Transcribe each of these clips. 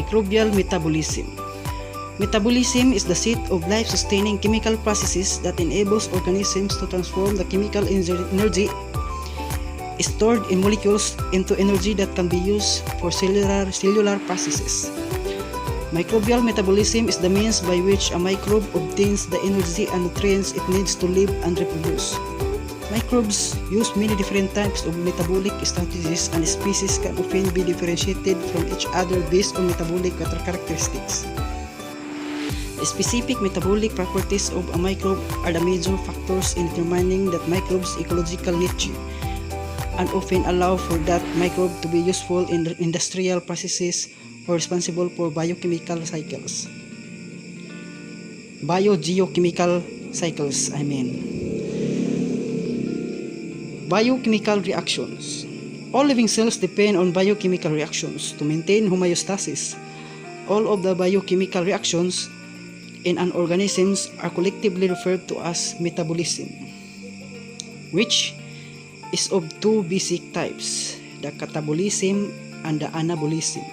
Microbial metabolism. Metabolism is the set of life-sustaining chemical processes that enables organisms to transform the chemical energy stored in molecules into energy that can be used for cellular processes. Microbial metabolism is the means by which a microbe obtains the energy and nutrients it needs to live and reproduce. Microbes use many different types of metabolic strategies, and species can often be differentiated from each other based on metabolic characteristics. The specific metabolic properties of a microbe are the major factors in determining that microbe's ecological niche, and often allow for that microbe to be useful in industrial processes or responsible for biochemical cycles. Biogeochemical cycles, Biochemical reactions. All living cells depend on biochemical reactions to maintain homeostasis. All of the biochemical reactions in an organism are collectively referred to as metabolism, which is of two basic types, the catabolism and the anabolism.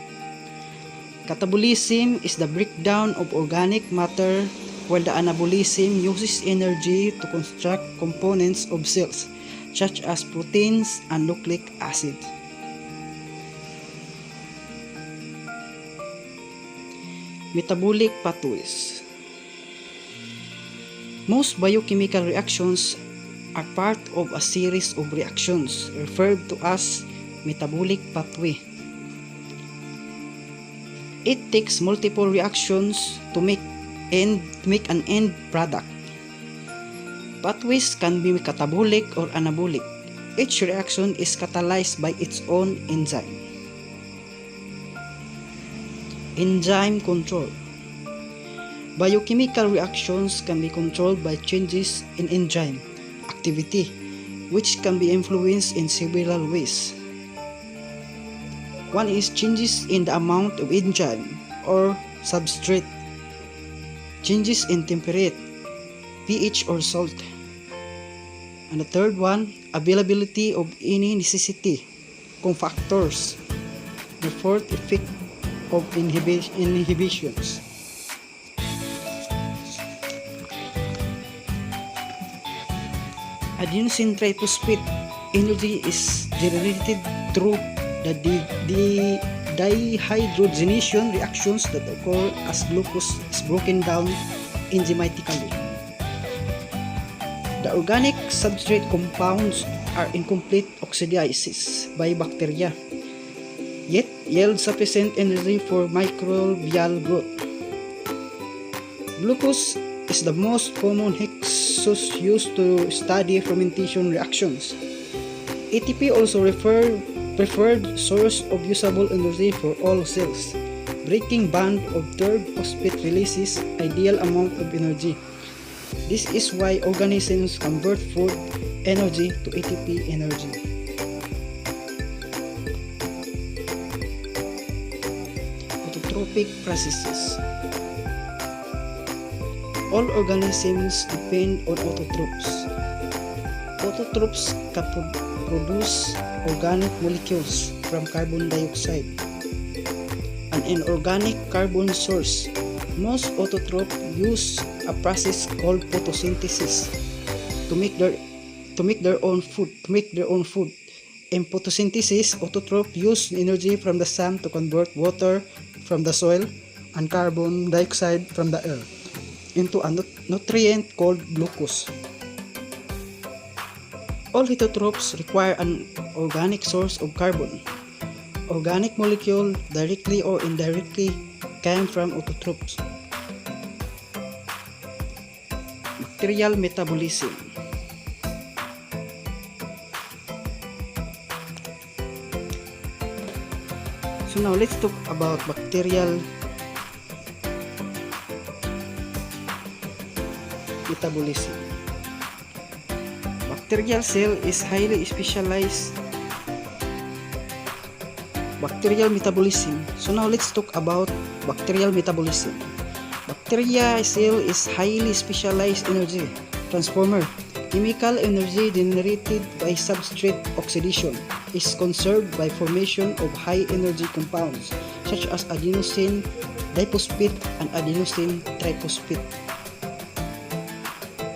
Catabolism is the breakdown of organic matter, while the anabolism uses energy to construct components of cells, such as proteins and nucleic acid. Metabolic pathways. Most biochemical reactions are part of a series of reactions referred to as metabolic pathway. It takes multiple reactions to make an end product. Pathways can be catabolic or anabolic. Each reaction is catalyzed by its own enzyme. Enzyme control. Biochemical reactions can be controlled by changes in enzyme activity, which can be influenced in several ways. One is changes in the amount of enzyme or substrate, changes in temperature, pH or salt, and the third one, availability of any necessity cofactors. The fourth, effect of inhibitions. Adenosine triphosphate energy is generated through the dehydrogenation reactions that occur as glucose is broken down enzymatically. The organic substrate compounds are incomplete oxidases by bacteria, yet yield sufficient energy for microbial growth. Glucose is the most common hexose used to study fermentation reactions. ATP also preferred source of usable energy for all cells. Breaking band of third phosphate releases ideal amount of energy. This is why organisms convert food energy to ATP energy. Autotrophic processes. All organisms depend on autotrophs. Autotrophs can produce organic molecules from carbon dioxide, an inorganic carbon source. Most autotrophs use a process called photosynthesis to make their own food. In photosynthesis, autotrophs use energy from the sun to convert water from the soil and carbon dioxide from the air into a nutrient called glucose. All heterotrophs require an organic source of carbon. Organic molecule, directly or indirectly, came from autotrophs. Bacterial metabolism. So now let's talk about bacterial metabolism. Bacterial cell is highly specialized bacterial metabolism. So now let's talk about bacterial metabolism. Bacteria cell is highly specialized energy transformer. Chemical energy generated by substrate oxidation is conserved by formation of high energy compounds such as adenosine diphosphate and adenosine triphosphate,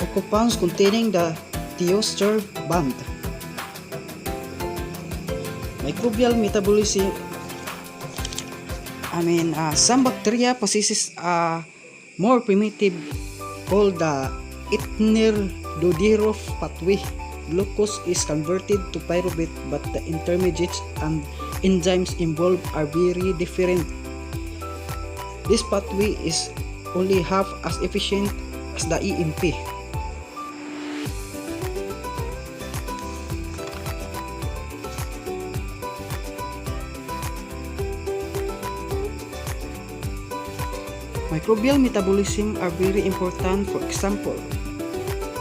or compounds containing the thioester bond. Microbial metabolism. Some bacteria possesses a more primitive called the Eppner-Dodorov pathway. Glucose is converted to pyruvate, but the intermediates and enzymes involved are very different. This pathway is only half as efficient as the EMP. Microbial metabolism are very important. For example,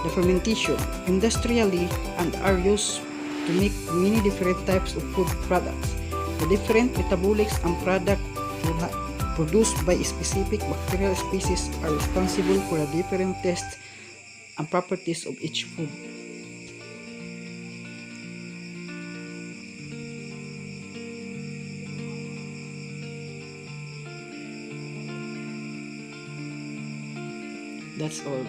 the fermentation industrially and are used to make many different types of food products. The different metabolics and products produced by specific bacterial species are responsible for the different tastes and properties of each food. That's all.